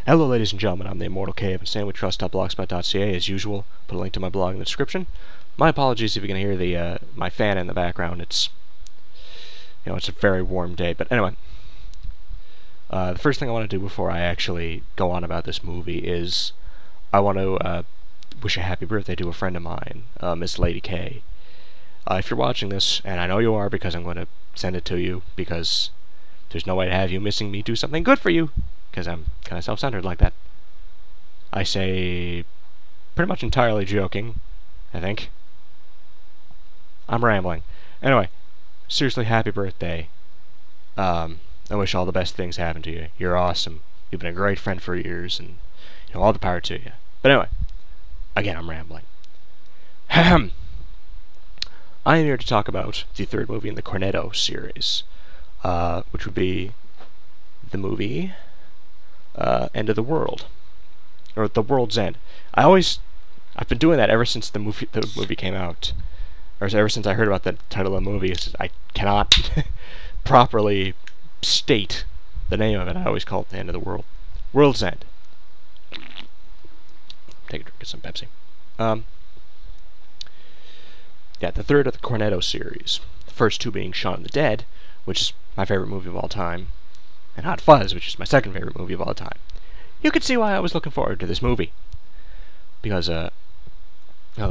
Hello ladies and gentlemen, I'm the Immortal Cave and sandwichtrust.blogspot.ca as usual. Put a link to my blog in the description. My apologies if you can hear the my fan in the background. It's it's a very warm day. But anyway, the first thing I want to do before I actually go on about this movie is I want to wish a happy birthday to a friend of mine, Miss Lady K. If you're watching this, and I know you are because I'm going to send it to you because there's no way to have you missing me do something good for you. Because I'm kind of self-centered like that. I say pretty much entirely joking, I think. I'm rambling. Anyway, seriously, happy birthday. I wish all the best things happen to you. You're awesome. You've been a great friend for years, and all the power to you. But anyway, again, I'm rambling. Ahem. I am here to talk about the third movie in the Cornetto series, which would be the movie End of the World, or The World's End. I've been doing that ever since the movie came out, or ever since I heard about the title of the movie. I cannot properly state the name of it. I always call it The End of the World. World's End. Take a drink of some Pepsi. Yeah, the third of the Cornetto series. The first two being Shaun of the Dead, which is my favorite movie of all time, and Hot Fuzz, which is my second favorite movie of all time. You can see why I was looking forward to this movie. Because, the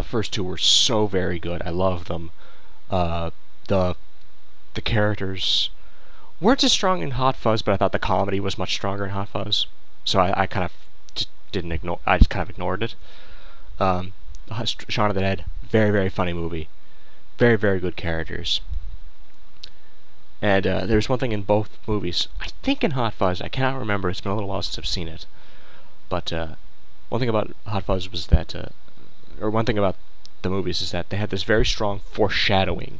first two were so very good. I love them. The characters weren't as strong in Hot Fuzz, but I thought the comedy was much stronger in Hot Fuzz. So I kind of just ignored it. Shaun of the Dead, very, very funny movie. Very, very good characters. And there's one thing in both movies. I think in Hot Fuzz, I cannot remember. It's been a little while since I've seen it. But one thing about Hot Fuzz was that, or one thing about the movies is that they had this very strong foreshadowing.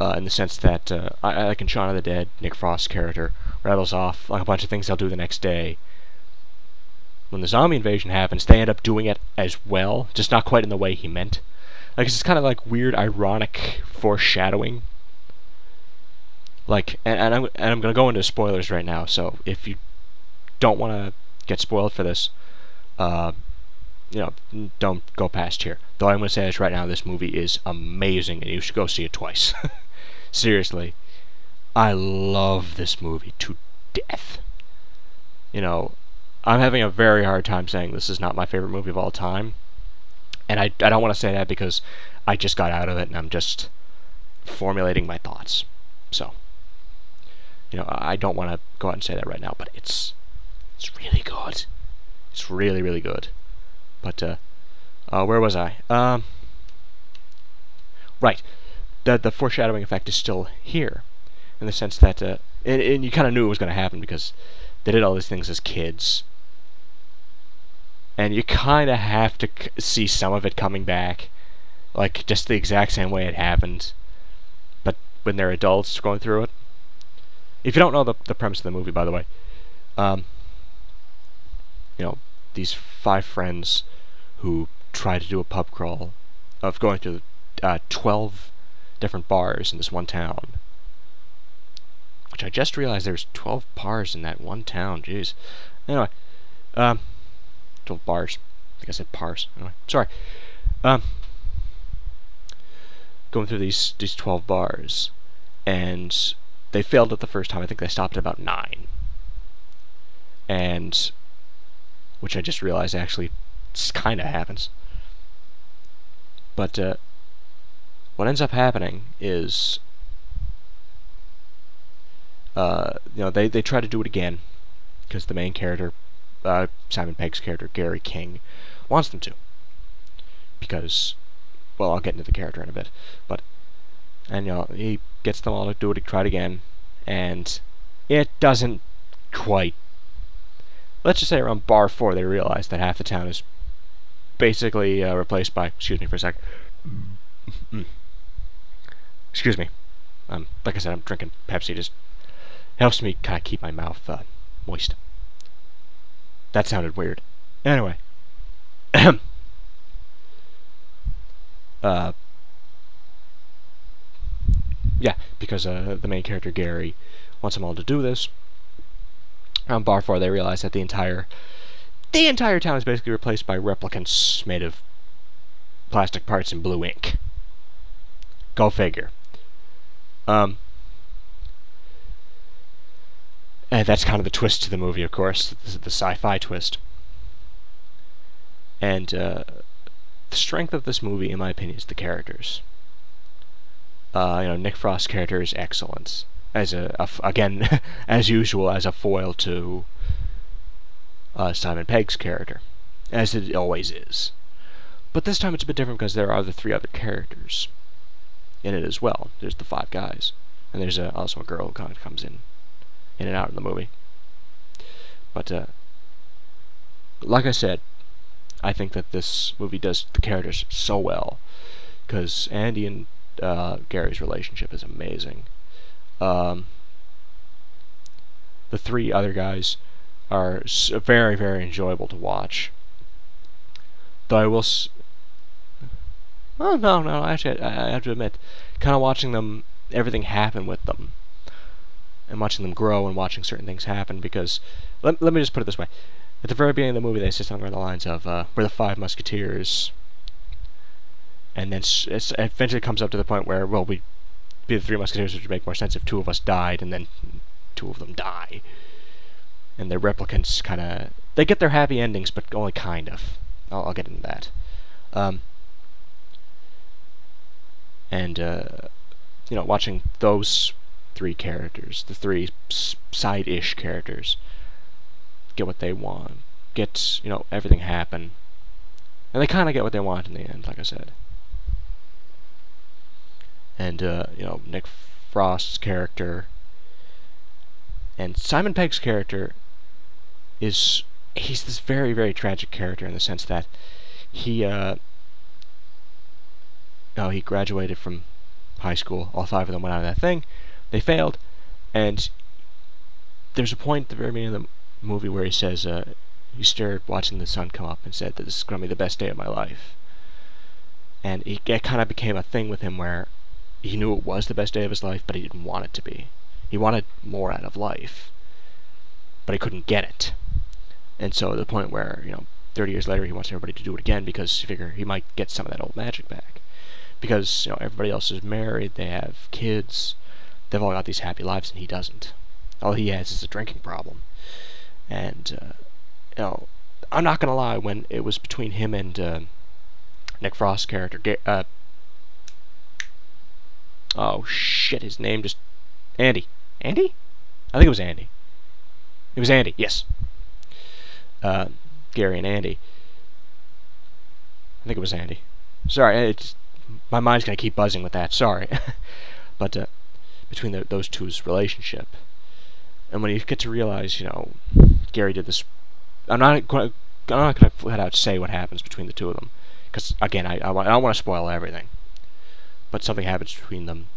In the sense that, like in Shaun of the Dead, Nick Frost's character rattles off like a bunch of things they'll do the next day. When the zombie invasion happens, they end up doing it as well, just not quite in the way he meant. Like, it's kind of like weird, ironic foreshadowing. Like, and I'm going to go into spoilers right now, so if you don't want to get spoiled for this, don't go past here. Though I'm going to say this right now, this movie is amazing, and you should go see it twice. Seriously. I love this movie to death. I'm having a very hard time saying this is not my favorite movie of all time. And I don't want to say that because I just got out of it, and I'm just formulating my thoughts. So, I don't want to go out and say that right now, but it's really good. It's really, really good. But, where was I? Right. The foreshadowing effect is still here, in the sense that, and you kind of knew it was going to happen because they did all these things as kids. And you kind of have to see some of it coming back, like just the exact same way it happened, but when they're adults going through it. If you don't know the premise of the movie, by the way, these 5 friends who try to do a pub crawl of going to 12 different bars in this one town. Which I just realized there's 12 bars in that one town. Jeez. Anyway, 12 bars. I think I said pars. Anyway, sorry. Going through these 12 bars, and they failed it the first time. I think they stopped at about 9. And which I just realized actually kind of happens. But what ends up happening is they try to do it again because the main character, Simon Pegg's character, Gary King, wants them to. Because, well, I'll get into the character in a bit. But, and he gets them all to do it, try it again, and it doesn't quite. Let's just say around bar 4 they realize that half the town is basically replaced by, excuse me for a sec. Excuse me. Like I said, I'm drinking Pepsi, just helps me kind of keep my mouth moist. That sounded weird. Anyway. Yeah, because the main character, Gary, wants them all to do this. around Bar 4, they realize that the entire town is basically replaced by replicants made of plastic parts and blue ink. Go figure. And that's kind of the twist to the movie, of course, the sci-fi twist. And the strength of this movie, in my opinion, is the characters. Nick Frost's character is excellent. As again, as usual, as a foil to Simon Pegg's character, as it always is. But this time it's a bit different because there are the 3 other characters in it as well. There's the 5 guys, and there's also a girl who kind of comes in and out in the movie. But like I said, I think that this movie does the characters so well, because Andy and Gary's relationship is amazing. The 3 other guys are very, very enjoyable to watch. Though I will no, actually, I have to admit, kind of watching everything happen with them, and watching them grow and watching certain things happen, because, let me just put it this way. At the very beginning of the movie, they say something along the lines of, we're the 5 Musketeers, and then it eventually comes up to the point where, well, we'd be the 3 Musketeers, which would make more sense if 2 of us died, and then 2 of them die. And their replicants they get their happy endings, but only kind of. I'll get into that. Watching those 3 characters, the 3 side-ish characters, get what they want, get, everything happen. And they kind of get what they want in the end, like I said. And, Nick Frost's character and Simon Pegg's character he's this very, very tragic character in the sense that he graduated from high school. All 5 of them went out of that thing. They failed, and there's a point at the very beginning of the movie where he says, he stared watching the sun come up and said that this is going to be the best day of my life. And it kind of became a thing with him where he knew it was the best day of his life, but he didn't want it to be. He wanted more out of life, but he couldn't get it. And so, at the point where, 30 years later, he wants everybody to do it again because he figures he might get some of that old magic back. Because, everybody else is married, they have kids, they've all got these happy lives, and he doesn't. All he has is a drinking problem. And, I'm not gonna lie, when it was between him and Nick Frost's character, oh shit, his name just... Andy? Andy? I think it was Andy. It was Andy, yes. Gary and Andy. I think it was Andy. Sorry, my mind's gonna keep buzzing with that, sorry. But, between those two's relationship, and when you get to realize, Gary did this... I'm not gonna flat out say what happens between the 2 of them, because, again, I don't want to spoil everything. But something happens between them,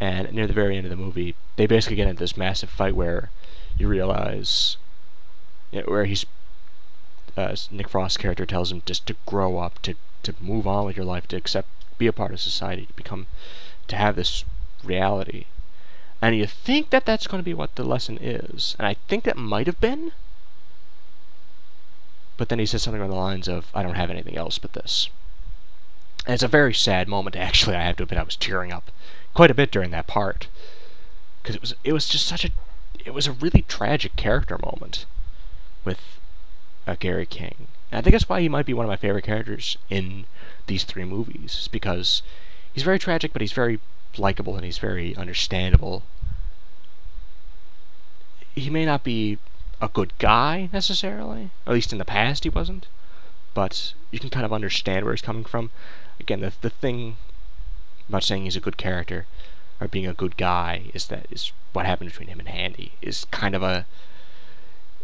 and near the very end of the movie, they basically get into this massive fight where you realize, where Nick Frost's character tells him just to grow up, to move on with your life, to be a part of society, to have this reality. And you think that that's going to be what the lesson is, and I think that might have been, but then he says something along the lines of, I don't have anything else but this. And it's a very sad moment, actually. I have to admit, I was tearing up quite a bit during that part, because it was just it was a really tragic character moment with Gary King. And I think that's why he might be one of my favorite characters in these 3 movies, is because he's very tragic, but he's very likable and he's very understandable. He may not be a good guy necessarily, or at least in the past he wasn't, but you can kind of understand where he's coming from. Again, the thing about saying he's a good character or being a good guy is what happened between him and Handy is kind of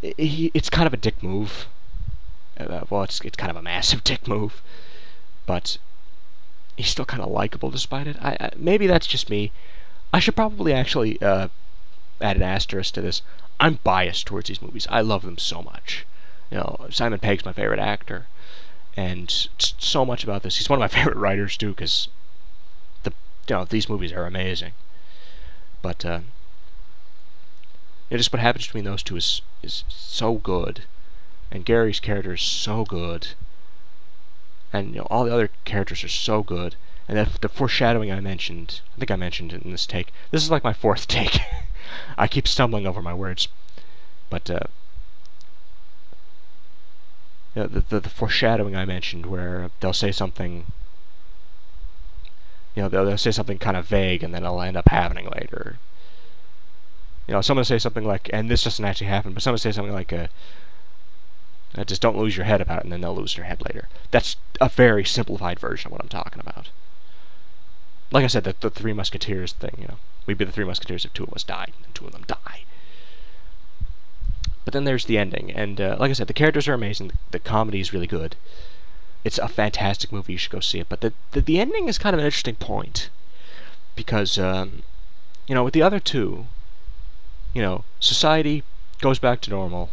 it's kind of a dick move. It's kind of a massive dick move, but he's still kind of likable despite it. Maybe that's just me. I should probably actually add an asterisk to this. I'm biased towards these movies. I love them so much. Simon Pegg's my favorite actor, and so much about this. He's one of my favorite writers too, because these movies are amazing. But Just what happens between those two is so good, and Gary's character is so good, and all the other characters are so good, and the foreshadowing I think I mentioned it in this take. This is like my fourth take. I keep stumbling over my words, but the foreshadowing I mentioned, where they'll say something, they'll say something kind of vague, and then it'll end up happening later. Someone will say something like, and this doesn't actually happen, but someone will say something like, just don't lose your head about it, and then they'll lose their head later. That's a very simplified version of what I'm talking about. Like I said, the Three Musketeers thing, we'd be the Three Musketeers if two of us died, and two of them die. But then there's the ending, and like I said, the characters are amazing, the comedy is really good. It's a fantastic movie, you should go see it, but the ending is kind of an interesting point, because, with the other two, society goes back to normal,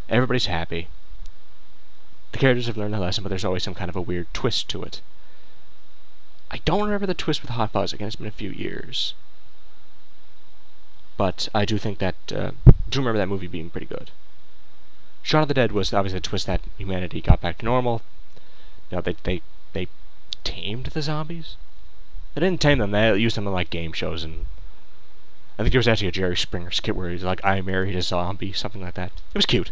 everybody's happy, the characters have learned their lesson, but there's always some kind of a weird twist to it. I don't remember the twist with Hot Fuzz, again, it's been a few years. But I do think that, do remember that movie being pretty good. Shaun of the Dead was obviously a twist that humanity got back to normal. They tamed the zombies? They didn't tame them, they used them in, like, game shows, and I think there was actually a Jerry Springer skit where he's like, I married a zombie, something like that. It was cute.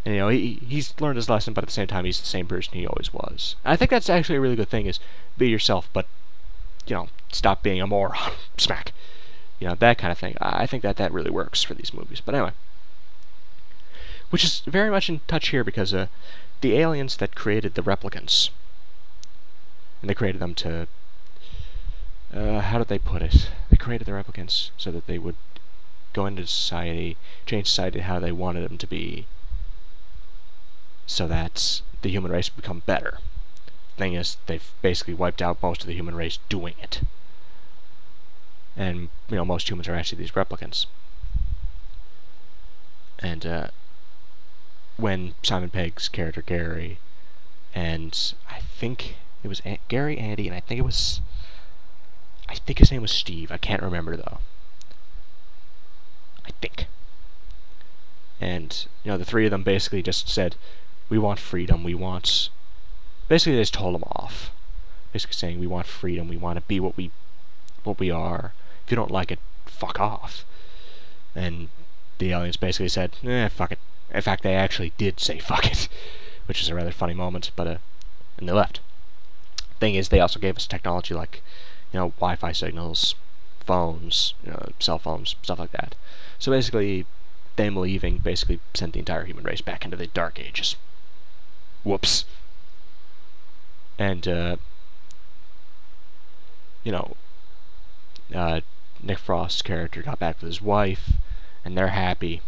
And, he's learned his lesson, but at the same time, he's the same person he always was. And I think that's actually a really good thing, is be yourself, but, stop being a moron. Smack. That kind of thing. I think that really works for these movies. But anyway. Which is very much in touch here, because the aliens that created the replicants, and they created them to, how did they put it? They created the replicants so that they would go into society, change society how they wanted them to be, so that the human race would become better. Thing is, they've basically wiped out most of the human race doing it. And, most humans are actually these replicants. And, when Simon Pegg's character Gary, and I think it was Gary, Andy, and I think his name was Steve. I can't remember though. I think. And the three of them basically just said, "We want freedom. We want." Basically, they just told them off. Basically saying, "We want freedom. We want to be what we are. If you don't like it, fuck off." And the aliens basically said, fuck it. In fact, they actually did say fuck it, which is a rather funny moment, but, and they left. Thing is, they also gave us technology like, Wi-Fi signals, phones, cell phones, stuff like that. So basically, them leaving basically sent the entire human race back into the Dark Ages. Whoops. And, Nick Frost's character got back with his wife, and they're happy.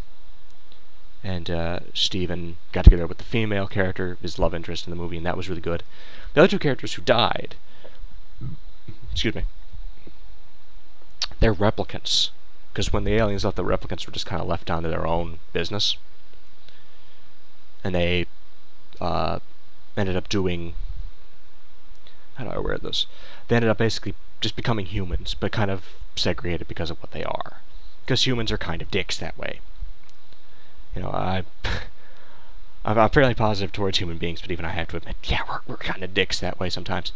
And Steven got together with the female character, his love interest in the movie, and that was really good. The other two characters who died, excuse me, they're replicants. Because when the aliens left, the replicants were just kind of left down to their own business. And they ended up doing, how do I word this? They ended up basically just becoming humans, but kind of segregated because of what they are. Because humans are kind of dicks that way. I'm fairly positive towards human beings, but even I have to admit, yeah, we're kind of dicks that way sometimes.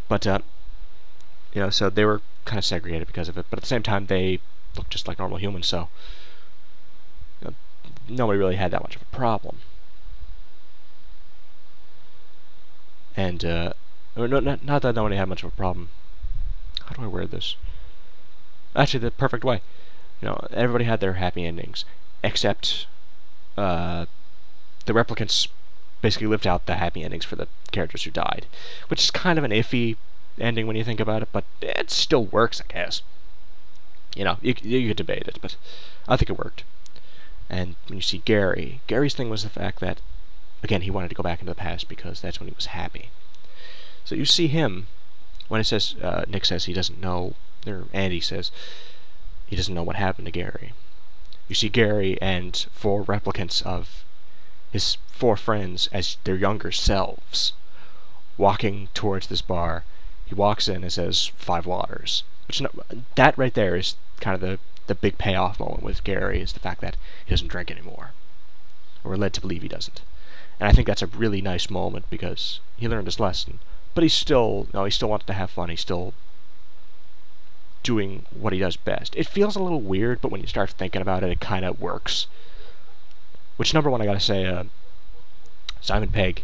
But, so they were kind of segregated because of it, but at the same time, they look just like normal humans, so nobody really had that much of a problem. And, not that nobody had much of a problem. How do I word this? Actually, the perfect way. Everybody had their happy endings, except the replicants basically lived out the happy endings for the characters who died, which is kind of an iffy ending when you think about it, but it still works, I guess. You could debate it, but I think it worked. And when you see Gary's thing was the fact that, again, he wanted to go back into the past because that's when he was happy. So you see him, when it says, Nick says he doesn't know, or Andy says he doesn't know what happened to Gary. You see Gary and 4 replicants of his 4 friends as their younger selves walking towards this bar. He walks in and says 5 waters, which that right there is kind of the big payoff moment with Gary is the fact that he doesn't drink anymore, or we're led to believe he doesn't. And I think that's a really nice moment because he learned his lesson, but he still wants to have fun. He's still doing what he does best. It feels a little weird, but when you start thinking about it, it kind of works. Which, number one, I gotta say, Simon Pegg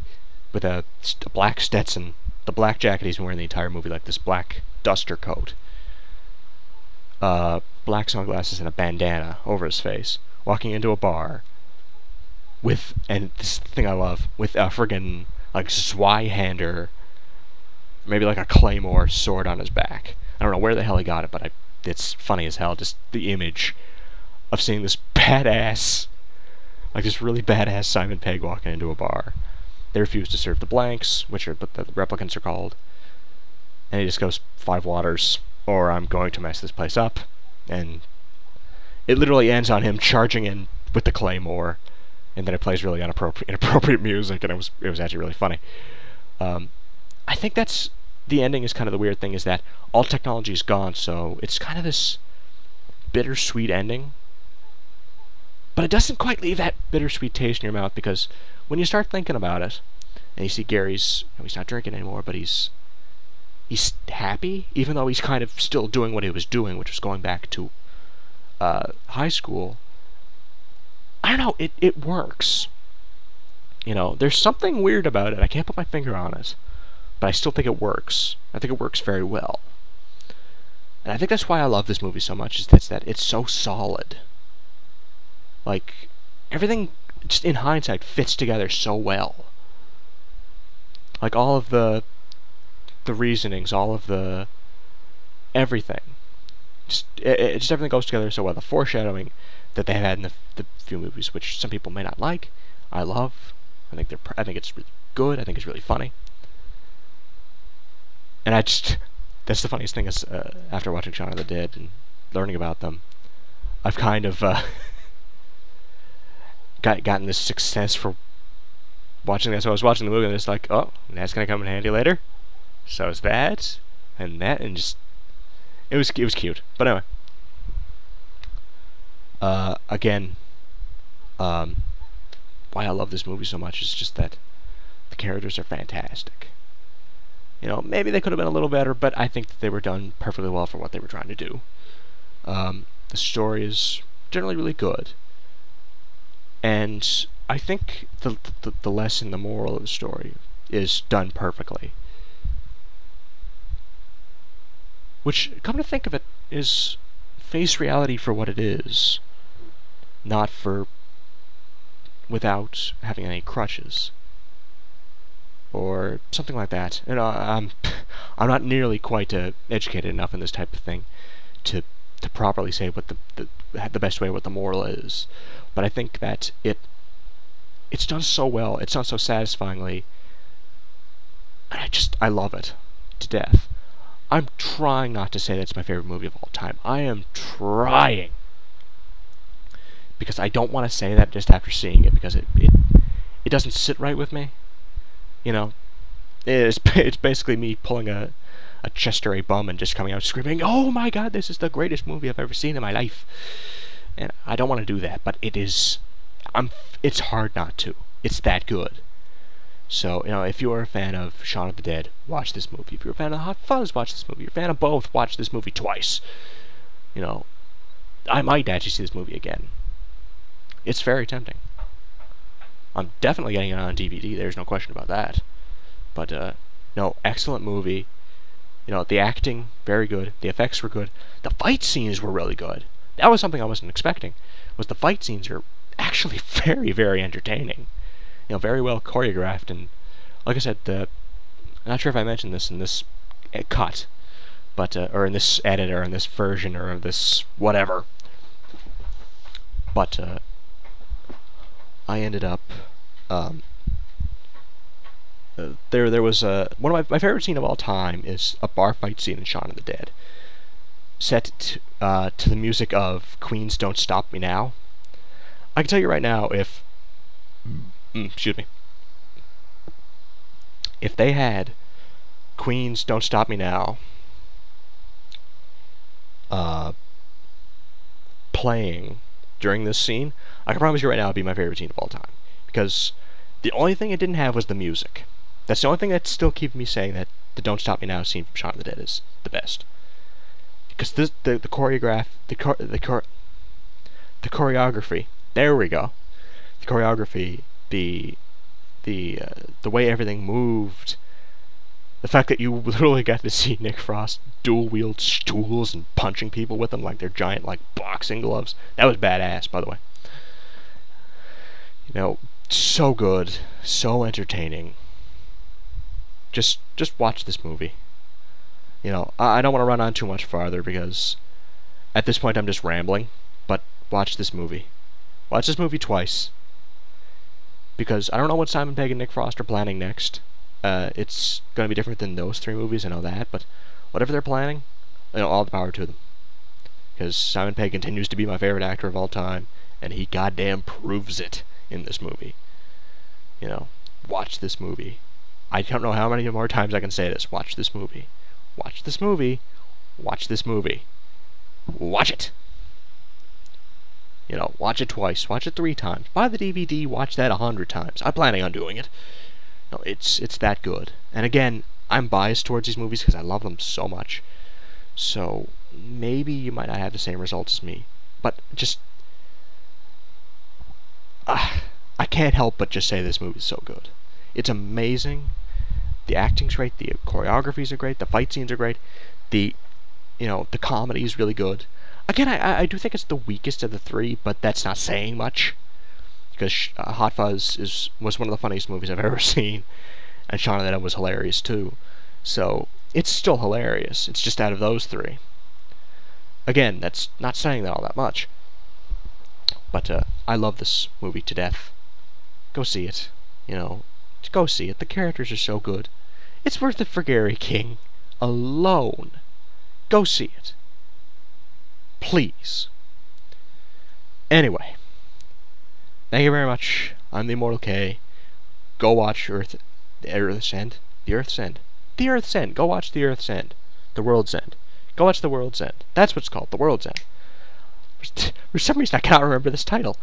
with a black Stetson, the black jacket he's been wearing the entire movie, like this black duster coat, black sunglasses and a bandana over his face, walking into a bar with, and this thing I love, with a friggin' like Zweihander, maybe like a claymore sword on his back. I don't know where the hell he got it, but it's funny as hell, just the image of seeing this badass, like this really badass Simon Pegg walking into a bar. They refuse to serve the blanks, which are what the replicants are called, and he just goes, 5 waters, or I'm going to mess this place up. And it literally ends on him charging in with the claymore, and then it plays really inappropriate music, and it was actually really funny. I think that's the ending is kind of the weird thing, is that all technology is gone, so it's kind of this bittersweet ending. But it doesn't quite leave that bittersweet taste in your mouth, because when you start thinking about it, and you see Gary's, he's not drinking anymore, but he's happy, even though he's kind of still doing what he was doing, which was going back to high school. I don't know, it works. There's something weird about it. I can't put my finger on it, but I still think it works. I think it works very well. And I think that's why I love this movie so much, is that it's so solid. Like, everything, just in hindsight, fits together so well. Like, all of the reasonings, all of the everything. Just everything goes together so well. The foreshadowing that they have had in the few movies, which some people may not like, I love. I think it's really good. I think it's really funny. And that's the funniest thing is, after watching Shaun of the Dead and learning about them, I've kind of gotten this success for watching that. So I was watching the movie and it's like, oh, that's gonna come in handy later. So is that, and that, and just it was cute. But anyway, again, why I love this movie so much is just that the characters are fantastic. Maybe they could have been a little better, but I think that they were done perfectly well for what they were trying to do. The story is generally really good, and I think the lesson, the moral of the story, is done perfectly. Which, come to think of it, is face reality for what it is, not without having any crutches, or something like that. I'm not nearly quite educated enough in this type of thing to properly say what the best way, what the moral is. But I think that it's done so well, it's done so satisfyingly, and I love it to death. I'm trying not to say that's my favorite movie of all time. I am trying, because I don't want to say that just after seeing it, because it doesn't sit right with me. It's basically me pulling a Chester A. Bum and just coming out screaming, "Oh my God, this is the greatest movie I've ever seen in my life!" And I don't want to do that, but it's hard not to. It's that good. So, if you're a fan of Shaun of the Dead, watch this movie. If you're a fan of Hot Fuzz, watch this movie. If you're a fan of both, watch this movie twice. I might actually see this movie again. It's very tempting. I'm definitely getting it on DVD, there's no question about that. But, no, excellent movie. The acting, very good. The effects were good. The fight scenes were really good. That was something I wasn't expecting, was the fight scenes are actually very, very entertaining. Very well choreographed, and like I said, I'm not sure if I mentioned this in this cut, but or in this edit, or in this version, or this whatever. But I ended up there was one of my favorite scene of all time is a bar fight scene in Shaun of the Dead, set to the music of Queen's "Don't Stop Me Now." I can tell you right now, excuse me, if they had Queen's "Don't Stop Me Now" playing during this scene, I can promise you right now it'd be my favorite scene of all time. Because the only thing it didn't have was the music. That's the only thing that's still keeping me saying that the Don't Stop Me Now scene from Shaun of the Dead is the best. Because the choreography, there we go. The choreography, the way everything moved, the fact that you literally got to see Nick Frost dual-wield stools and punching people with them like they're giant, like, boxing gloves. That was badass, by the way. You know, so good, so entertaining. Just watch this movie. You know, I don't want to run on too much farther because at this point I'm just rambling, but watch this movie. Watch this movie twice. Because I don't know what Simon Pegg and Nick Frost are planning next. It's going to be different than those 3 movies, I know that, but whatever they're planning, you know, all the power to them. Because Simon Pegg continues to be my favorite actor of all time, and he goddamn proves it in this movie. You know, watch this movie. I don't know how many more times I can say this. Watch this movie. Watch this movie. Watch this movie. Watch it! You know, watch it twice. Watch it 3 times. Buy the DVD, watch that 100 times. I'm planning on doing it. No, it's that good. And again, I'm biased towards these movies because I love them so much. So, maybe you might not have the same results as me. But just... I can't help but just say this movie's so good. It's amazing. The acting's great. The choreographies are great. The fight scenes are great. The comedy is really good. Again, I do think it's the weakest of the 3, but that's not saying much. Because Hot Fuzz was one of the funniest movies I've ever seen. And Shaun of the Dead was hilarious too. So, it's still hilarious. It's just out of those 3. Again, that's not saying that all that much. But I love this movie to death. Go see it. You know, go see it. The characters are so good. It's worth it for Gary King alone. Go see it. Please. Anyway. Thank you very much. I'm the Immortal K. Go watch Earth's End. The Earth's End. The Earth's End. Go watch The Earth's End. The World's End. Go watch The World's End. That's what it's called. The World's End. For some reason I cannot remember this title.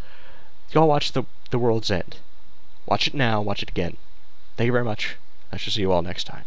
Go watch The World's End. Watch it now. Watch it again. Thank you very much. I shall see you all next time.